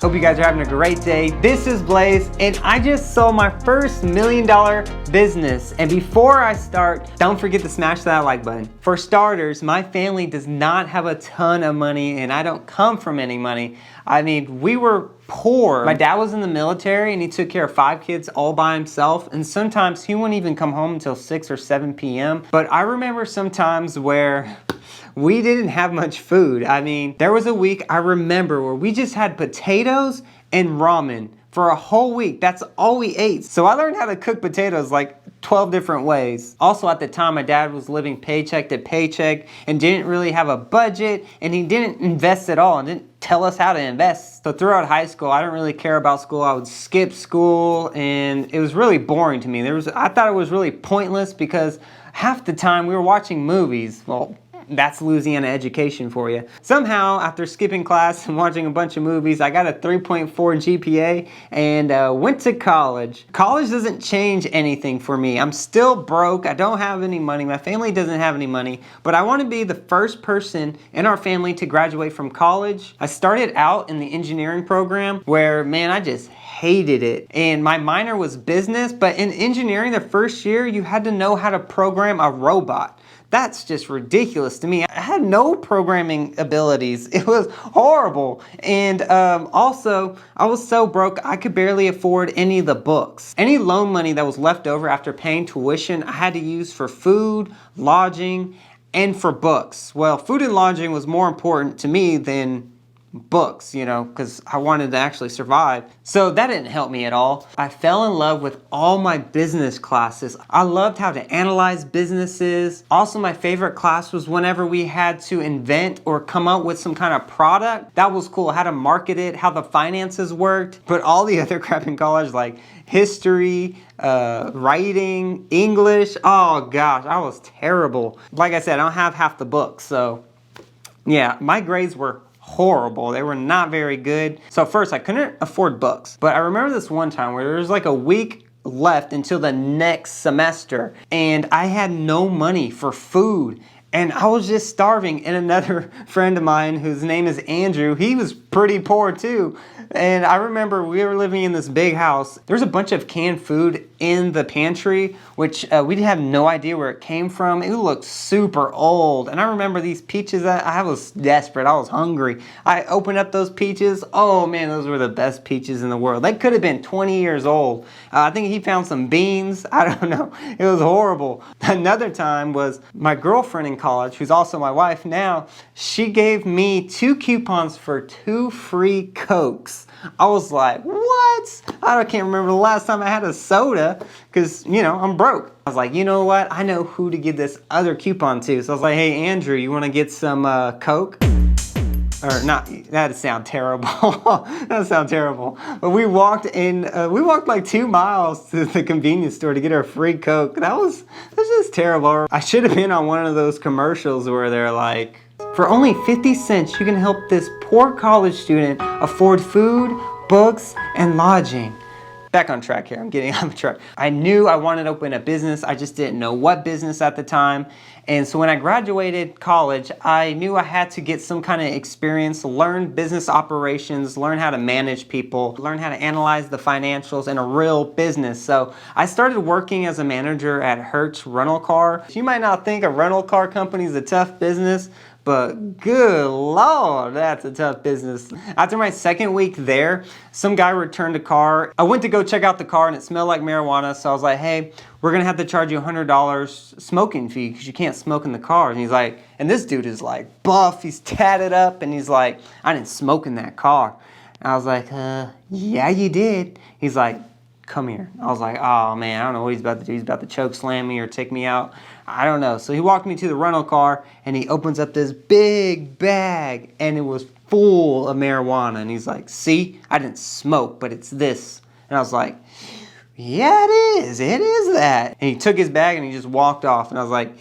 Hope you guys are having a great day. This is Blaze, and I just sold my first $1 million business. And before I start, don't forget to smash that like button. For starters, my family does not have a ton of money, and I don't come from any money. I mean, we were poor. My dad was in the military, and he took care of 5 kids all by himself, and sometimes he wouldn't even come home until 6 or 7 p.m. But I remember some times where we didn't have much food. I mean, there was a week I remember where we just had potatoes and ramen for a whole week. That's all we ate. So I learned how to cook potatoes like 12 different ways. Also at the time, my dad was living paycheck to paycheck and didn't really have a budget, and he didn't invest at all and didn't tell us how to invest. So throughout high school, I didn't really care about school. I would skip school, and it was really boring to me. I thought it was really pointless because half the time we were watching movies. Well, that's Louisiana education for you. Somehow, after skipping class and watching a bunch of movies, I got a 3.4 GPA and went to college. College doesn't change anything for me. I'm still broke. I don't have any money. My family doesn't have any money, but I want to be the first person in our family to graduate from college. I started out in the engineering program where, man, I just hated it. And my minor was business, but in engineering, the first year, you had to know how to program a robot. That's just ridiculous to me. I had no programming abilities. It was horrible. And also, I was so broke, I could barely afford any of the books. Any loan money that was left over after paying tuition, I had to use for food, lodging, and for books. Well, food and lodging was more important to me than books, you know, because I wanted to actually survive. So that didn't help me at all. I fell in love with all my business classes. I loved how to analyze businesses. Also, my favorite class was whenever we had to invent or come up with some kind of product. That was cool, how to market it, how the finances worked. But all the other crap in college, like history, writing, English, oh gosh, I was terrible. Like I said, I don't have half the books, so yeah, my grades were horrible. They were not very good. So first, I couldn't afford books. But I remember this one time where there was like a week left until the next semester, and I had no money for food. And I was just starving. And another friend of mine, whose name is Andrew, he was pretty poor too. And I remember we were living in this big house. There was a bunch of canned food in the pantry, which we had no idea where it came from. It looked super old. And I remember these peaches, I was desperate. I was hungry. I opened up those peaches. Oh man, those were the best peaches in the world. They could have been 20 years old. I think he found some beans. I don't know. It was horrible. Another time was my girlfriend in college, who's also my wife now, she gave me 2 coupons for 2 free Cokes. I was like, what? I can't remember the last time I had a soda because, you know, I'm broke. I was like, you know what? I know who to give this other coupon to. So I was like, hey, Andrew, you want to get some Coke? Or not, that'd sound terrible. That'd sound terrible. But we walked like 2 miles to the convenience store to get our free Coke. That's just terrible. I should have been on one of those commercials where they're like, for only 50 cents, you can help this poor college student afford food, books, and lodging. Back on track here, I'm getting off track. I knew I wanted to open a business, I just didn't know what business at the time. And so when I graduated college, I knew I had to get some kind of experience, learn business operations, learn how to manage people, learn how to analyze the financials in a real business. So I started working as a manager at Hertz Rental Car. You might not think a rental car company is a tough business, but good Lord, that's a tough business. After my second week there, some guy returned a car. I went to go check out the car and it smelled like marijuana. So I was like, hey, we're gonna have to charge you $100 smoking fee because you can't smoke in the car. And he's like, and this dude is like buff, he's tatted up, and he's like, I didn't smoke in that car. And I was like, yeah, you did. He's like, come here. I was like, oh man, I don't know what he's about to do. He's about to choke slam me or take me out. I don't know. So he walked me to the rental car and he opens up this big bag and it was full of marijuana. And he's like, see, I didn't smoke, but it's this. And I was like, yeah, it is. It is that. And he took his bag and he just walked off. And I was like,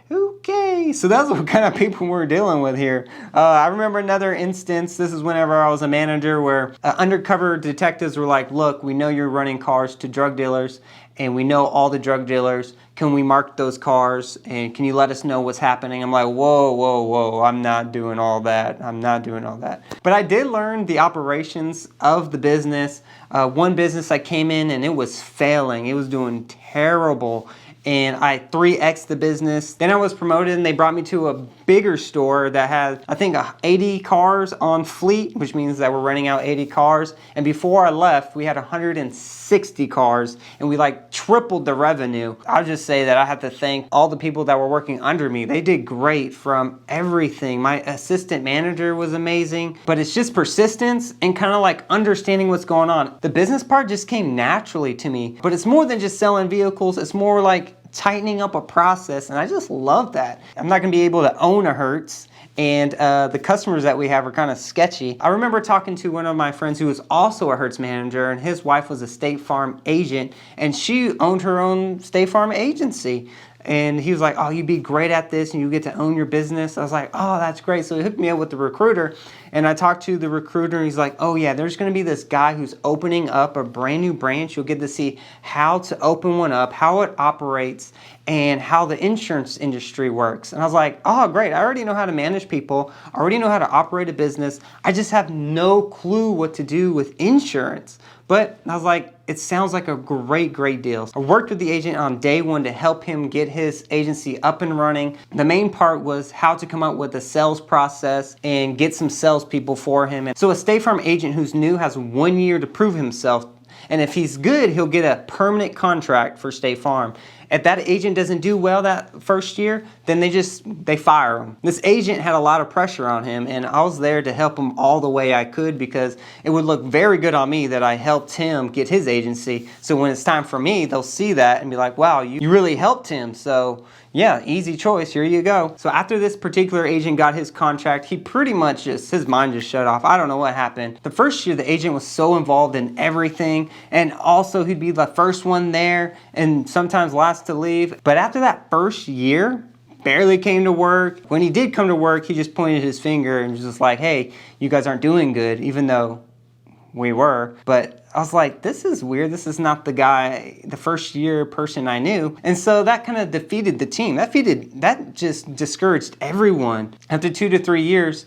okay. So that's what kind of people we're dealing with here. I remember another instance. This is whenever I was a manager where undercover detectives were like, look, we know you're running cars to drug dealers and we know all the drug dealers. Can we mark those cars, and can you let us know what's happening? I'm like, whoa, I'm not doing all that. I'm not doing all that. But I did learn the operations of the business. One business I came in and it was failing. It was doing terrible. And I 3x'd the business. Then I was promoted and they brought me to a bigger store that had, I think, 80 cars on fleet, which means that we're renting out 80 cars. And before I left, we had 160 cars and we like tripled the revenue. I'll just say that I have to thank all the people that were working under me. They did great from everything. My assistant manager was amazing, but it's just persistence and kind of like understanding what's going on. The business part just came naturally to me, but it's more than just selling vehicles. It's more like tightening up a process, and I just love that. I'm not gonna be able to own a Hertz, and the customers that we have are kind of sketchy. I remember talking to one of my friends who was also a Hertz manager, and his wife was a State Farm agent, and she owned her own State Farm agency. And he was like, oh, you'd be great at this and you get to own your business. I was like, oh, that's great. So he hooked me up with the recruiter, and I talked to the recruiter and he's like, oh yeah, there's gonna be this guy who's opening up a brand new branch. You'll get to see how to open one up, how it operates, and how the insurance industry works. And I was like, oh great, I already know how to manage people. I already know how to operate a business. I just have no clue what to do with insurance. But I was like, it sounds like a great deal. I worked with the agent on day one to help him get his agency up and running. The main part was how to come up with a sales process and get some salespeople for him. And so a State Farm agent who's new has 1 year to prove himself. And if he's good, he'll get a permanent contract for State Farm. If that agent doesn't do well that first year, then they fire him. This agent had a lot of pressure on him, and I was there to help him all the way I could, because it would look very good on me that I helped him get his agency. So when it's time for me, they'll see that and be like, wow, you really helped him. So yeah, easy choice, here you go. So after this particular agent got his contract, he pretty much his mind just shut off. I don't know what happened. The first year, the agent was so involved in everything, and also he'd be the first one there and sometimes last to leave. But after that first year, barely came to work. When he did come to work, he just pointed his finger and was just like, hey, you guys aren't doing good, even though we were. But I was like, this is weird. This is not the guy, the first year person I knew. And so that kind of defeated the team. That just discouraged everyone. After 2 to 3 years,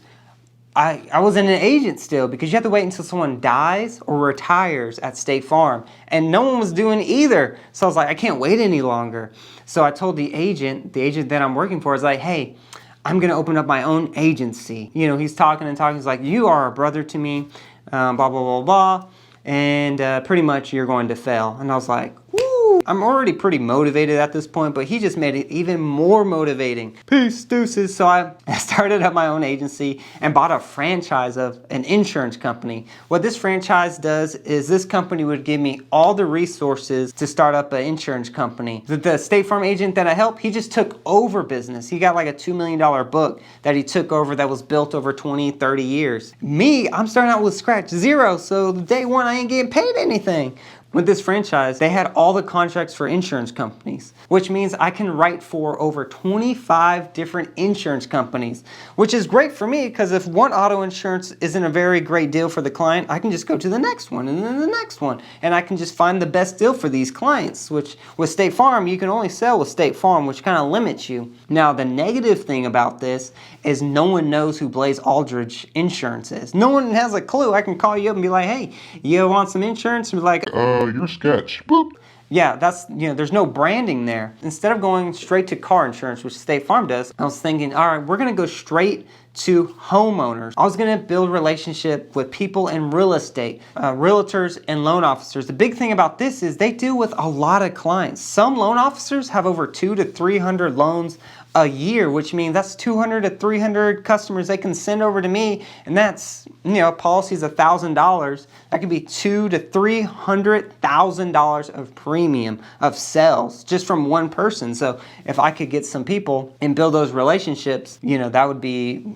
I wasn't an agent still, because you have to wait until someone dies or retires at State Farm. And no one was doing either. So I was like, I can't wait any longer. So I told the agent that I'm working for, is like, hey, I'm gonna open up my own agency. You know, he's talking and talking. He's like, you are a brother to me, blah, blah, blah, blah. And pretty much you're going to fail. And I was like, woo! I'm already pretty motivated at this point, but he just made it even more motivating. Peace, deuces. So I started up my own agency and bought a franchise of an insurance company. What this franchise does is this company would give me all the resources to start up an insurance company. The State Farm agent that I helped, he just took over business. He got like a $2 million book that he took over that was built over 20, 30 years. Me, I'm starting out with scratch, zero. So day one, I ain't getting paid anything. With this franchise, they had all the contracts for insurance companies, which means I can write for over 25 different insurance companies, which is great for me, because if one auto insurance isn't a very great deal for the client, I can just go to the next one and then the next one, and I can just find the best deal for these clients, which with State Farm, you can only sell with State Farm, which kind of limits you. Now, the negative thing about this is no one knows who Blaze Aldridge Insurance is. No one has a clue. I can call you up and be like, hey, you want some insurance? And be like, you're sketch. Boop. Yeah, there's no branding there. Instead of going straight to car insurance, which State Farm does, I was thinking, all right, we're gonna go straight to homeowners. I was gonna build relationship with people in real estate, realtors and loan officers. The big thing about this is they deal with a lot of clients. Some loan officers have over 200 to 300 loans a year, which means that's 200 to 300 customers they can send over to me, and that's, policy's $1,000. That could be $200,000 to $300,000 of premium of sales just from one person. So if I could get some people and build those relationships, that would be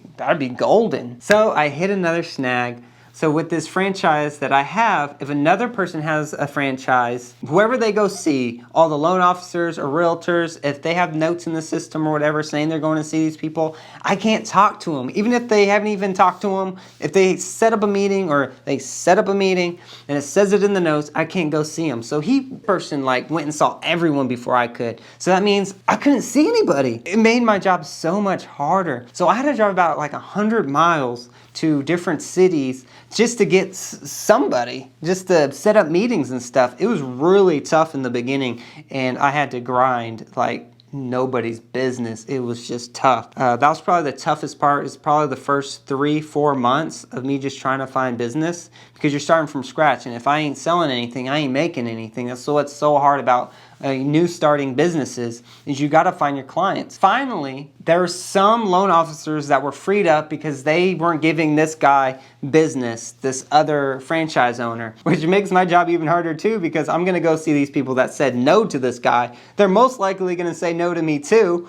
golden. So I hit another snag. So with this franchise that I have, if another person has a franchise, whoever they go see, all the loan officers or realtors, if they have notes in the system or whatever saying they're going to see these people, I can't talk to them. Even if they haven't even talked to them, if they set up a meeting and it says it in the notes, I can't go see them. So person went and saw everyone before I could. So that means I couldn't see anybody. It made my job so much harder. So I had to drive about 100 miles to different cities just to get somebody, just to set up meetings and stuff. It was really tough in the beginning, and I had to grind like nobody's business. It was just tough. That was probably the toughest part, is probably the first 3-4 months of me just trying to find business, because you're starting from scratch, and if I ain't selling anything, I ain't making anything. That's what's so hard about new starting businesses, is you got to find your clients. Finally, there were some loan officers that were freed up because they weren't giving this guy business, this other franchise owner, which makes my job even harder too, because I'm going to go see these people that said no to this guy. They're most likely going to say no to me too.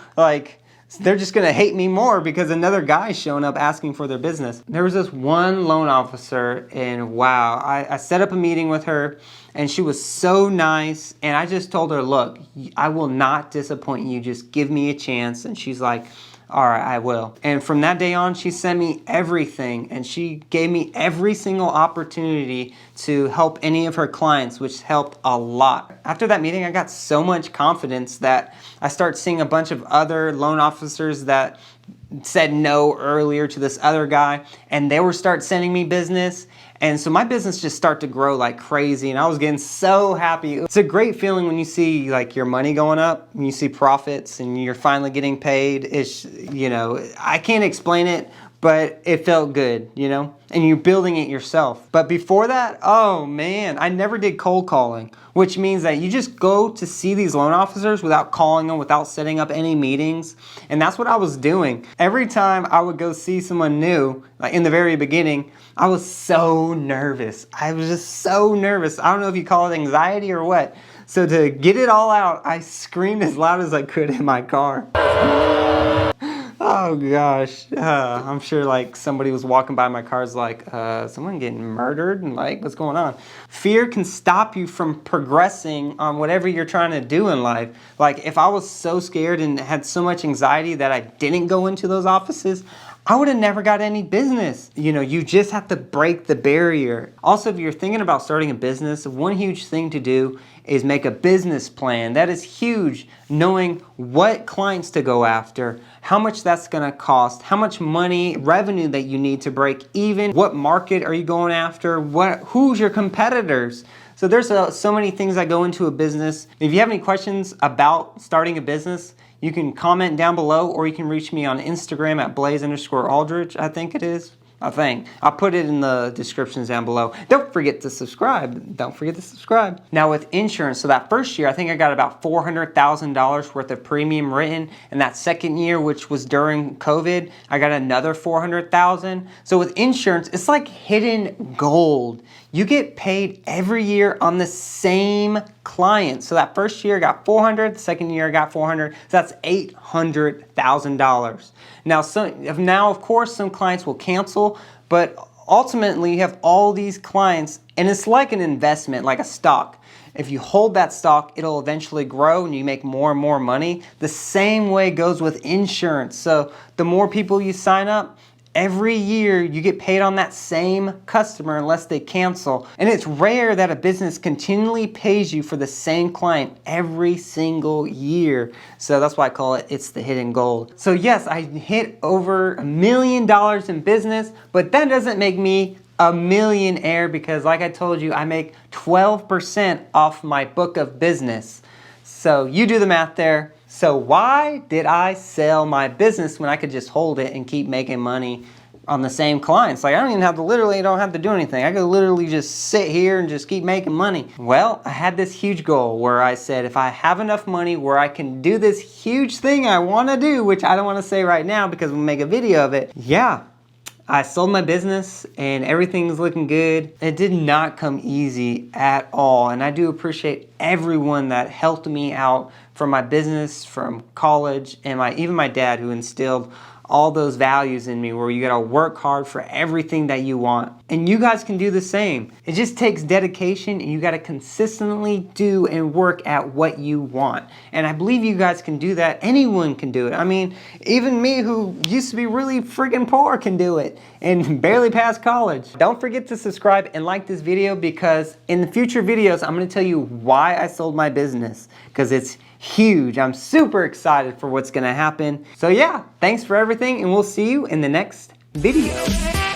They're just going to hate me more because another guy's showing up asking for their business. There was this one loan officer, and wow, I set up a meeting with her, and she was so nice, and I just told her, look, I will not disappoint you. Just give me a chance. And she's like, all right, I will. And from that day on, she sent me everything, and she gave me every single opportunity to help any of her clients, which helped a lot. After that meeting, I got so much confidence that I started seeing a bunch of other loan officers that said no earlier to this other guy, and they were start sending me business. And so my business just started to grow like crazy, and I was getting so happy. It's a great feeling when you see your money going up, when you see profits and you're finally getting paid. It's, I can't explain it, but it felt good, and you're building it yourself. But before that, oh man, I never did cold calling, which means that you just go to see these loan officers without calling them, without setting up any meetings. And that's what I was doing. Every time I would go see someone new, in the very beginning, I was so nervous. I was just so nervous. I don't know if you call it anxiety or what. So to get it all out, I screamed as loud as I could in my car. Oh gosh, I'm sure somebody was walking by my car, someone getting murdered, and what's going on? Fear can stop you from progressing on whatever you're trying to do in life. If I was so scared and had so much anxiety that I didn't go into those offices, I would have never got any business. You just have to break the barrier. Also, if you're thinking about starting a business, one huge thing to do is make a business plan. That is huge. Knowing what clients to go after, how much that's gonna cost, how much money, revenue that you need to break even, what market are you going after, who's your competitors. So there's so many things that go into a business. If you have any questions about starting a business, you can comment down below, or you can reach me on Instagram at Blaze_Aldridge, I think it is. I'll put it in the descriptions down below. Don't forget to subscribe. Now with insurance, so that first year, I think I got about $400,000 worth of premium written. And that second year, which was during COVID, I got another $400,000. So with insurance, it's like hidden gold. You get paid every year on the same client. So that first year I got $400,000, the second year I got $400,000. So that's $800,000. Now, of course, some clients will cancel, but ultimately you have all these clients, and it's like an investment, like a stock. If you hold that stock, it'll eventually grow and you make more and more money. The same way goes with insurance. So the more people you sign up, every year you get paid on that same customer unless they cancel. And it's rare that a business continually pays you for the same client every single year. So that's why I call it's the hidden gold. So yes, I hit over $1 million in business, but that doesn't make me a millionaire, because like I told you, I make 12% off my book of business. So you do the math there. So why did I sell my business when I could just hold it and keep making money on the same clients? I don't have to do anything. I could literally just sit here and just keep making money. Well, I had this huge goal where I said, if I have enough money where I can do this huge thing I want to do, which I don't want to say right now because we'll make a video of it. Yeah, I sold my business and everything's looking good. It did not come easy at all. And I do appreciate everyone that helped me out from my business, from college, and even my dad, who instilled all those values in me where you gotta work hard for everything that you want. And you guys can do the same. It just takes dedication, and you gotta consistently do and work at what you want. And I believe you guys can do that. Anyone can do it. I mean, even me who used to be really freaking poor can do it and barely pass college. Don't forget to subscribe and like this video, because in the future videos, I'm gonna tell you why I sold my business, because it's huge. I'm super excited for what's gonna happen. So yeah, thanks for everything, and we'll see you in the next video.